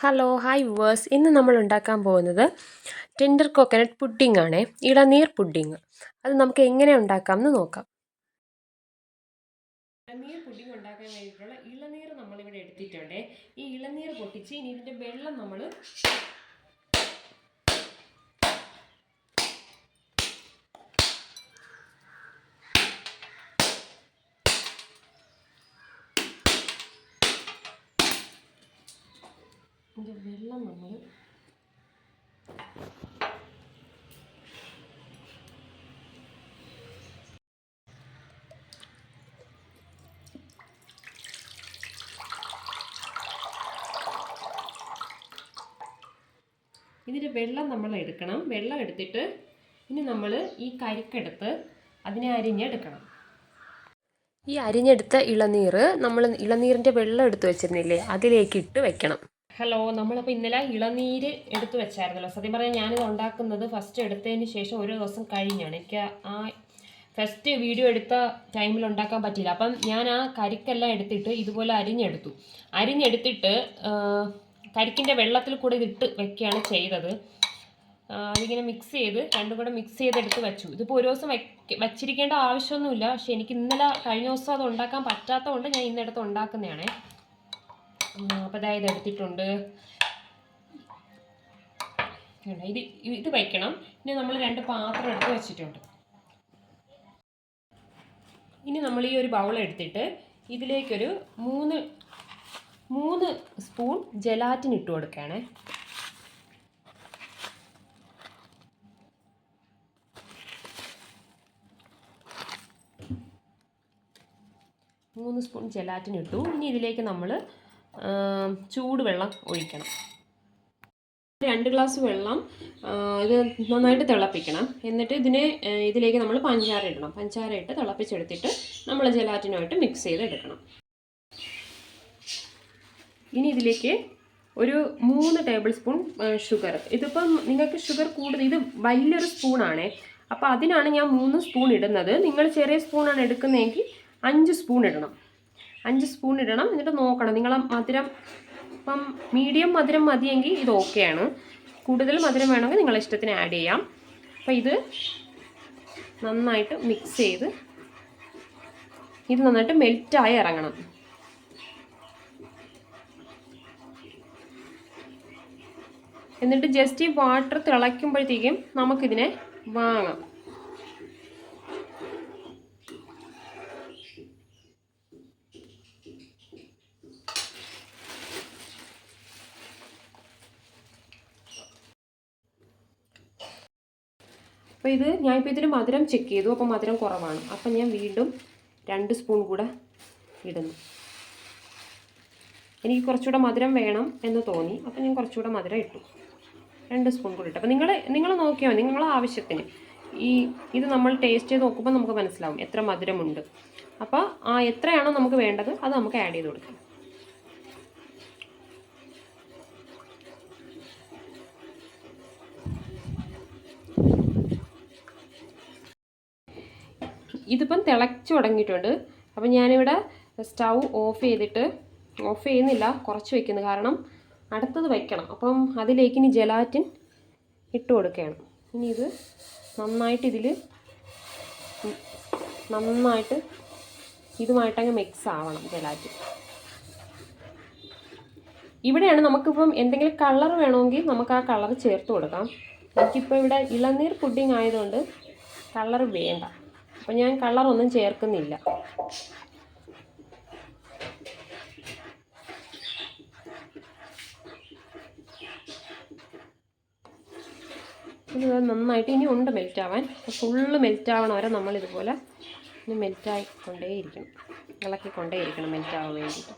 Hello hi viewers. ഇന്ന് നമ്മൾ ഉണ്ടാക്കാൻ പോകുന്നത് ടെൻഡർ കോക്കനട്ട് പുഡിംഗ് ആണ്, ഇളനീർ പുഡിംഗ്. അത് നമുക്ക് എങ്ങനെ ഉണ്ടാക്കാമെന്ന് നോക്കാം. ഇളനീർ പുഡിംഗ് ഉണ്ടാക്കാൻ വേണ്ടിയിട്ടുള്ള ഇളനീർ നമ്മളിവിടെ എടുത്തിട്ടുണ്ട്. ഈ ഇളനീർ പൊട്ടിച്ച് ഇനി ഇതിൻ്റെ വെള്ളം നമ്മൾ നമ്മൾ എടുക്കണം. വെള്ളം എടുത്തിട്ട് ഇനി നമ്മൾ ഈ കരിക്കെടുത്ത് അതിനെ അരിഞ്ഞെടുക്കണം. ഈ അരിഞ്ഞെടുത്ത ഇളനീർ നമ്മൾ ഇളനീരിൻ്റെ വെള്ളം എടുത്ത് വെച്ചിരുന്നില്ലേ, അതിലേക്ക് ഇട്ട് വെക്കണം. ഹലോ, നമ്മളപ്പോൾ ഇന്നലെ ഇളനീര് എടുത്ത് വെച്ചായിരുന്നല്ലോ. സത്യം പറഞ്ഞാൽ ഞാനിത് ഉണ്ടാക്കുന്നത് ഫസ്റ്റ് എടുത്തതിന് ശേഷം ഒരു ദിവസം കഴിഞ്ഞാണ്. എനിക്ക് ആ ഫസ്റ്റ് വീഡിയോ എടുത്ത ടൈമിൽ ഉണ്ടാക്കാൻ പറ്റിയില്ല. അപ്പം ഞാൻ ആ കരിക്കെല്ലാം എടുത്തിട്ട് ഇതുപോലെ അരിഞ്ഞെടുത്തിട്ട് കരിക്കിൻ്റെ വെള്ളത്തിൽ കൂടെ ഇതിട്ട് വെക്കുകയാണ് ചെയ്തത്. അതിങ്ങനെ മിക്സ് ചെയ്ത് രണ്ടും കൂടെ മിക്സ് ചെയ്തെടുത്ത് വെച്ചു. ഇതിപ്പോൾ ഒരു ദിവസം വച്ചിരിക്കേണ്ട ആവശ്യമൊന്നുമില്ല. പക്ഷെ എനിക്ക് ഇന്നലെ കഴിഞ്ഞ ദിവസം അത് ഉണ്ടാക്കാൻ പറ്റാത്തതുകൊണ്ട് ഞാൻ ഇന്നെടുത്ത് ഉണ്ടാക്കുന്നതാണ്. അപ്പോൾ അതായത് എടുത്തിട്ടുണ്ട്. ഇത് വയ്ക്കണം. ഇനി നമ്മൾ 2 പാത്രം എടുത്ത് വെച്ചിട്ടുണ്ട്. ഇനി നമ്മൾ ഈ ഒരു ബൗൾ എടുത്തിട്ട് ഇതിലേക്കൊരു 3 സ്പൂൺ ജെലാറ്റിൻ ഇട്ട് കൊടുക്കുകയാണ്. 3 സ്പൂൺ ജെലാറ്റിൻ ഇട്ടു. ഇനി ഇതിലേക്ക് നമ്മൾ ചൂടുവെള്ളം ഒഴിക്കണം. 2 ഗ്ലാസ് വെള്ളം ഇത് നന്നായിട്ട് തിളപ്പിക്കണം. എന്നിട്ട് ഇതിലേക്ക് നമ്മൾ പഞ്ചാര ഇടണം. പഞ്ചാര ഇട്ട് തിളപ്പിച്ചെടുത്തിട്ട് നമ്മൾ ജെലാറ്റിനുമായിട്ട് മിക്സ് ചെയ്തെടുക്കണം. ഇനി ഇതിലേക്ക് ഒരു 3 ടേബിൾ സ്പൂൺ ഷുഗർ. ഇതിപ്പം നിങ്ങൾക്ക് ഷുഗർ കൂടുതൽ, ഇത് വലിയൊരു സ്പൂണാണേ, അപ്പോൾ അതിനാണ് ഞാൻ 3 സ്പൂൺ ഇടുന്നത്. നിങ്ങൾ ചെറിയ സ്പൂണാണ് എടുക്കുന്നതെങ്കിൽ 5 സ്പൂൺ ഇടണം. 5 സ്പൂൺ ഇടണം. എന്നിട്ട് നോക്കണം നിങ്ങൾ മധുരം ഇപ്പം മീഡിയം മധുരം മതിയെങ്കിൽ ഇത് ഓക്കെയാണ്. കൂടുതൽ മധുരം വേണമെങ്കിൽ നിങ്ങളുടെ ഇഷ്ടത്തിന് ആഡ് ചെയ്യാം. അപ്പോൾ ഇത് നന്നായിട്ട് മിക്സ് ചെയ്ത് ഇത് നന്നായിട്ട് മെൽറ്റായി ഇറങ്ങണം. എന്നിട്ട് ജസ്റ്റ് ഈ വാട്ടർ തിളയ്ക്കുമ്പോഴത്തേക്കും നമുക്കിതിനെ വാങ്ങാം. അപ്പോൾ ഞാനിപ്പോൾ ഇതിൽ മധുരം ചെക്ക് ചെയ്തു. അപ്പോൾ മധുരം കുറവാണ്. അപ്പം ഞാൻ വീണ്ടും 2 സ്പൂൺ കൂടെ ഇടുന്നു. എനിക്ക് കുറച്ചുകൂടെ മധുരം വേണം എന്ന് തോന്നി. അപ്പം ഞാൻ കുറച്ചുകൂടെ മധുരം ഇട്ടു. 2 സ്പൂൺ കൂടി ഇട്ടു. അപ്പോൾ നിങ്ങൾ നോക്കിയാൽ മതി നിങ്ങളെ ആവശ്യത്തിന്. ഇത് നമ്മൾ ടേസ്റ്റ് ചെയ്ത് നോക്കുമ്പോൾ നമുക്ക് മനസ്സിലാവും എത്ര മധുരമുണ്ട്. അപ്പോൾ എത്രയാണോ നമുക്ക് വേണ്ടത് അത് നമുക്ക് ആഡ് ചെയ്ത് കൊടുക്കാം. ഇതിപ്പം തിളച്ചു തുടങ്ങിയിട്ടുണ്ട്. അപ്പം ഞാനിവിടെ സ്റ്റൗ ഓഫ് ചെയ്യുന്നില്ല, കുറച്ച് വയ്ക്കുന്നു. കാരണം അടുത്തത് വയ്ക്കണം. അപ്പം അതിലേക്ക് ഇനി ജെലാറ്റിൻ ഇട്ട് കൊടുക്കുകയാണ്. ഇനി ഇത് നന്നായിട്ട് ഇതുമായിട്ടങ്ങ് മിക്സ് ആവണം ജെലാറ്റിൻ. ഇവിടെയാണ് നമുക്കിപ്പം എന്തെങ്കിലും കളർ വേണമെങ്കിൽ നമുക്ക് ആ കളർ ചേർത്ത് കൊടുക്കാം. എനിക്കിപ്പോൾ ഇവിടെ ഇളനീർ പുഡിംഗ് ആയതുകൊണ്ട് കളർ വേണ്ട. അപ്പോൾ ഞാൻ കളറൊന്നും ചേർക്കുന്നില്ല. ഇത് നന്നായിട്ട് ഇനി ഉണ്ട് മെൽറ്റാവാൻ. ഫുള്ള് മെൽറ്റാവണം വരെ നമ്മളിതുപോലെ ഇനി മെൽറ്റായിക്കൊണ്ടേയിരിക്കണം, ഇളക്കിക്കൊണ്ടേയിരിക്കണം മെൽറ്റാവാൻ വേണ്ടിയിട്ട്.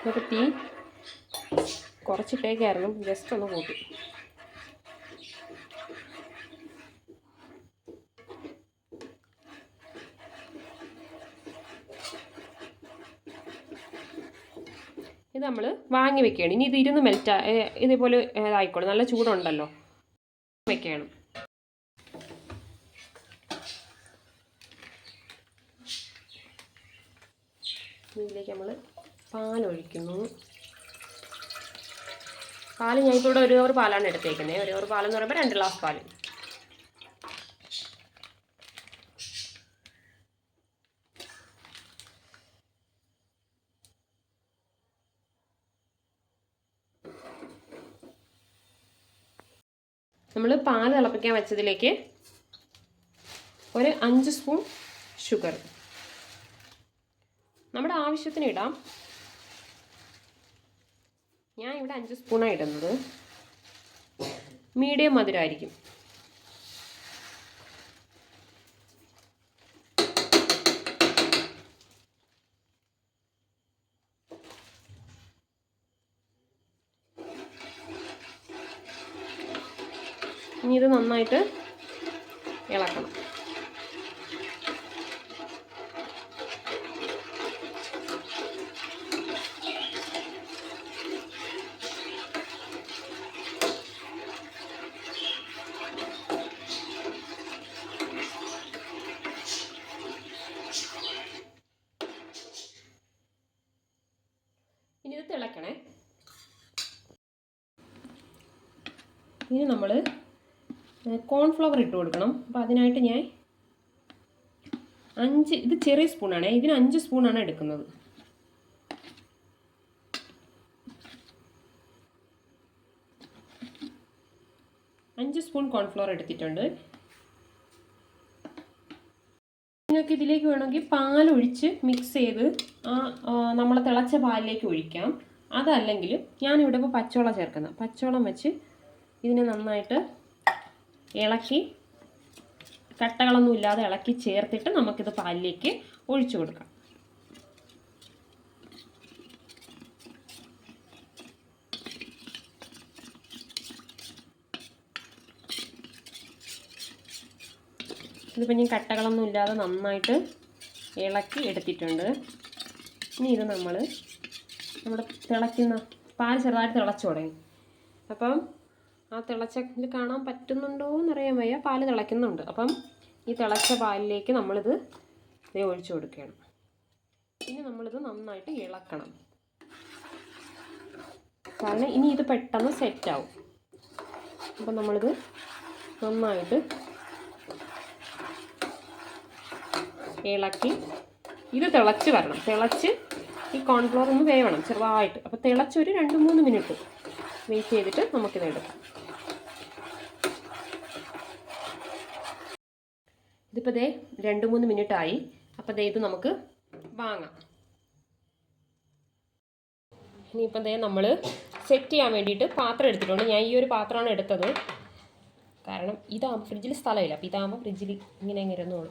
നമുക്ക് തീ കുറച്ചിട്ടേക്കായിരുന്നു, ജസ്റ്റ് ഒന്ന് കൂട്ടി. ഇത് നമ്മൾ വാങ്ങി വെക്കുകയാണ്. ഇനി ഇത് ഇരുന്ന് ഇതേപോലെ ആയിക്കോളും. നല്ല ചൂടുണ്ടല്ലോ, വെക്കണം. ഇതിലേക്ക് നമ്മൾ പാലൊഴിക്കുന്നു. പാല് ഞാനിപ്പോൾ ഇവിടെ 1 ഓവർ പാലാണ് എടുത്തേക്കുന്നത്. 1 ഓവർ പാലെന്ന് പറയുമ്പോൾ 2 ഗ്ലാസ് പാല്. നമ്മൾ പാൽ തിളപ്പിക്കാൻ വെച്ചതിലേക്ക് ഒരു 5 സ്പൂൺ ഷുഗർ നമ്മുടെ ആവശ്യത്തിന് ഇടാം. ഞാൻ ഇവിടെ 5 സ്പൂണാണ് ഇടുന്നത്. മീഡിയം മധുരമായിരിക്കും. ഇനി ഇത് നന്നായിട്ട് ഇളക്കണം. ഇനി ഇത് തിളക്കണേ. ഇനി നമ്മൾ കോൺഫ്ലവർ ഇട്ട് കൊടുക്കണം. അപ്പോൾ അതിനായിട്ട് ഞാൻ 5, ഇത് ചെറിയ സ്പൂണാണ്, ഇതിന് 5 സ്പൂണാണ് എടുക്കുന്നത്. അഞ്ച് സ്പൂൺ കോൺഫ്ലവർ എടുത്തിട്ടുണ്ട്. നിങ്ങൾക്ക് ഇതിലേക്ക് വേണമെങ്കിൽ പാലൊഴിച്ച് മിക്സ് ചെയ്ത് നമ്മൾ തിളച്ച പാലിലേക്ക് ഒഴിക്കാം. അതല്ലെങ്കിൽ ഞാനിവിടെ ഇപ്പോൾ പച്ചവെള്ളം ചേർക്കുന്നത്. പച്ചവെള്ളം വെച്ച് ഇതിനെ നന്നായിട്ട് ഇളക്കി, കട്ടകളൊന്നും ഇല്ലാതെ ഇളക്കി ചേർത്തിട്ട് നമുക്കിത് പാലിലേക്ക് ഒഴിച്ചു കൊടുക്കാം. ഇതിപ്പോൾ ഞാൻ കട്ടകളൊന്നും ഇല്ലാതെ നന്നായിട്ട് ഇളക്കി എടുത്തിട്ടുണ്ട്. ഇനി ഇത് നമ്മുടെ തിളയ്ക്കുന്ന പാൽ ചെറുതായിട്ട് തിളച്ചു തുടങ്ങി. അപ്പം ആ ഇത് കാണാൻ പറ്റുന്നുണ്ടോ എന്നറിയാൻ വയ്യ, പാൽ തിളയ്ക്കുന്നുണ്ട്. അപ്പം ഈ തിളച്ച പാലിലേക്ക് നമ്മളിത് ഒഴിച്ചു കൊടുക്കുകയാണ്. ഇനി നമ്മളിത് നന്നായിട്ട് ഇളക്കണം. കാരണം ഇനി ഇത് പെട്ടെന്ന് സെറ്റാവും. അപ്പം നമ്മളിത് നന്നായിട്ട് ഇളക്കി ഇത് തിളച്ച് വരണം. തിളച്ച് ഈ കോൺഫ്ലവർ ഒന്ന് വേവണം ചെറുതായിട്ട്. അപ്പോൾ തിളച്ചൊരു 2-3 മിനിറ്റ് വെയിറ്റ് ചെയ്തിട്ട് നമുക്കിത് എടുക്കാം. ഇതിപ്പോൾ ദേ 2-3 മിനിറ്റായി. അപ്പോൾ ദേ ഇത് നമുക്ക് വാങ്ങാം. ഇനിയിപ്പോൾ ദേ നമ്മൾ സെറ്റ് ചെയ്യാൻ വേണ്ടിയിട്ട് പാത്രം എടുത്തിട്ടുണ്ട്. ഞാൻ ഈ ഒരു പാത്രമാണ് എടുത്തത്. കാരണം ഇതാകുമ്പോൾ ഫ്രിഡ്ജിൽ സ്ഥലമില്ല. അപ്പോൾ ഇതാകുമ്പോൾ ഫ്രിഡ്ജിൽ ഇങ്ങനെ ഇരുന്നോളൂ.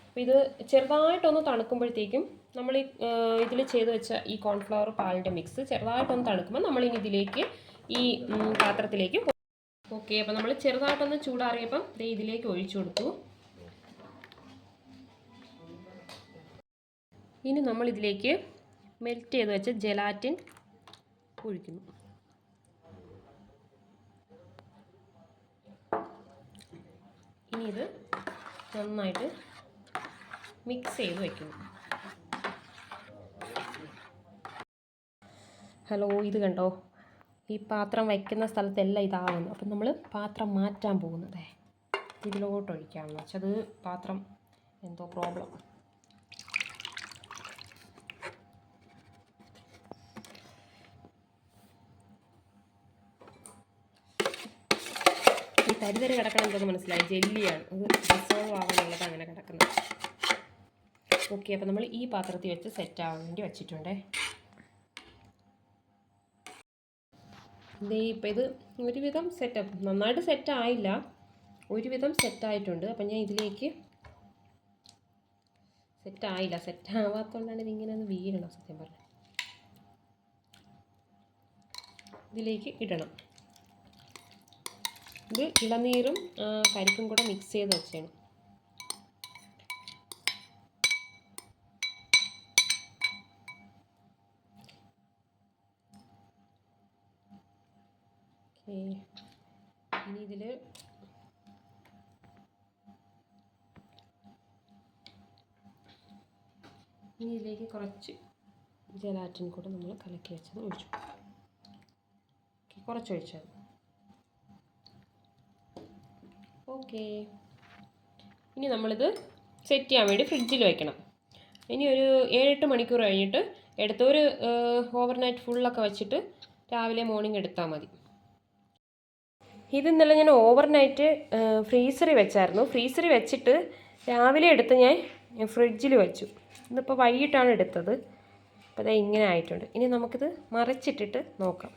അപ്പോൾ ഇത് ചെറുതായിട്ടൊന്ന് തണുക്കുമ്പോഴത്തേക്കും നമ്മൾ ഇതിൽ ചെയ്ത് വെച്ച ഈ കോൺഫ്ലവർ പാലിൻ്റെ മിക്സ് ചെറുതായിട്ടൊന്ന് തണുക്കുമ്പോൾ നമ്മളിനി ഇതിലേക്ക് ഈ പാത്രത്തിലേക്ക് ഓക്കെ. അപ്പോൾ നമ്മൾ ചെറുതായിട്ടൊന്ന് ചൂടാറിയപ്പം ദേ ഇതിലേക്ക് ഒഴിച്ചു കൊടുത്തു. ഇനി നമ്മളിതിലേക്ക് മെൽറ്റ് ചെയ്ത് വെച്ച ജെലാറ്റിൻ ഒഴിക്കുന്നു. ഇനി ഇത് നന്നായിട്ട് മിക്സ് ചെയ്ത് വയ്ക്കുന്നു. ഹലോ, ഇത് കണ്ടോ, ഈ പാത്രം വയ്ക്കുന്ന സ്ഥലത്തെല്ലാം ഇതാവുന്നു. അപ്പം നമ്മൾ പാത്രം മാറ്റാൻ പോകുന്നത് ഇതിലോട്ട് ഒഴിക്കാമെന്ന് വെച്ചത്. പാത്രം എന്തോ പ്രോബ്ലം. ഈ തരിതരി കിടക്കണം എന്തെന്ന് മനസ്സിലായി. ജെല്ലിയാണ്, അത് ഡിസോൾവ് ആവാനുള്ളത് അങ്ങനെ കിടക്കുന്നത്. ഓക്കെ. അപ്പോൾ നമ്മൾ ഈ പാത്രത്തിൽ വെച്ച് സെറ്റ് ആവാൻ വേണ്ടി വെച്ചിട്ടുണ്ടേ. ഇപ്പോൾ ഇത് ഒരുവിധം സെറ്റപ്പ്, നന്നായിട്ട് സെറ്റായില്ല, ഒരുവിധം സെറ്റായിട്ടുണ്ട്. അപ്പം ഞാൻ ഇതിലേക്ക് സെറ്റായില്ല, സെറ്റാവാത്തതുകൊണ്ടാണ് ഇതിങ്ങനെ ഒന്ന് വീഴണം. സത്യം പറഞ്ഞാൽ ഇതിലേക്ക് ഇടണം. ഇത് ഇളനീരും കരിക്കും കൂടെ മിക്സ് ചെയ്ത് വെച്ചാണ്. ഇനി ഇതിലേക്ക് കുറച്ച് ജലാറ്റിൻ കൂടെ നമ്മൾ കലക്കി വെച്ചത് ഒഴിച്ചു. കുറച്ച് ഒഴിച്ചത്. ഓക്കെ. ഇനി നമ്മളിത് സെറ്റ് ചെയ്യാൻ വേണ്ടി ഫ്രിഡ്ജിൽ വയ്ക്കണം. ഇനി ഒരു 7-8 മണിക്കൂർ കഴിഞ്ഞിട്ട് എടുത്ത് ഒരു ഓവർനൈറ്റ് ഫുള്ളൊക്കെ വെച്ചിട്ട് രാവിലെ മോർണിംഗ് എടുത്താൽ മതി. ഇന്നലെ ഞാൻ ഓവർനൈറ്റ് ഫ്രീസറിൽ വെച്ചായിരുന്നു. ഫ്രീസറിൽ വെച്ചിട്ട് രാവിലെ എടുത്ത് ഞാൻ ഫ്രിഡ്ജിൽ വെച്ചു. ഇന്നിപ്പോൾ വൈകിട്ടാണ് എടുത്തത്. അപ്പോൾ അത് ഇങ്ങനെ ആയിട്ടുണ്ട്. ഇനി നമുക്കിത് മറിച്ചിട്ടിട്ട് നോക്കാം.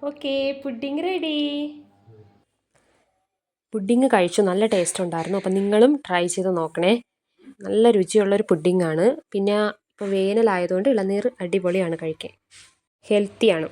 Okay, pudding ready. പുഡിങ് കഴിച്ചു, നല്ല ടേസ്റ്റ് ഉണ്ടായിരുന്നു. അപ്പം നിങ്ങളും ട്രൈ ചെയ്ത് നോക്കണേ. നല്ല രുചിയുള്ളൊരു പുഡിങ്ങാണ്. പിന്നെ ഇപ്പോൾ വേനലായതുകൊണ്ട് ഇളനീർ അടിപൊളിയാണ് കഴിക്കാൻ, ഹെൽത്തിയാണ്.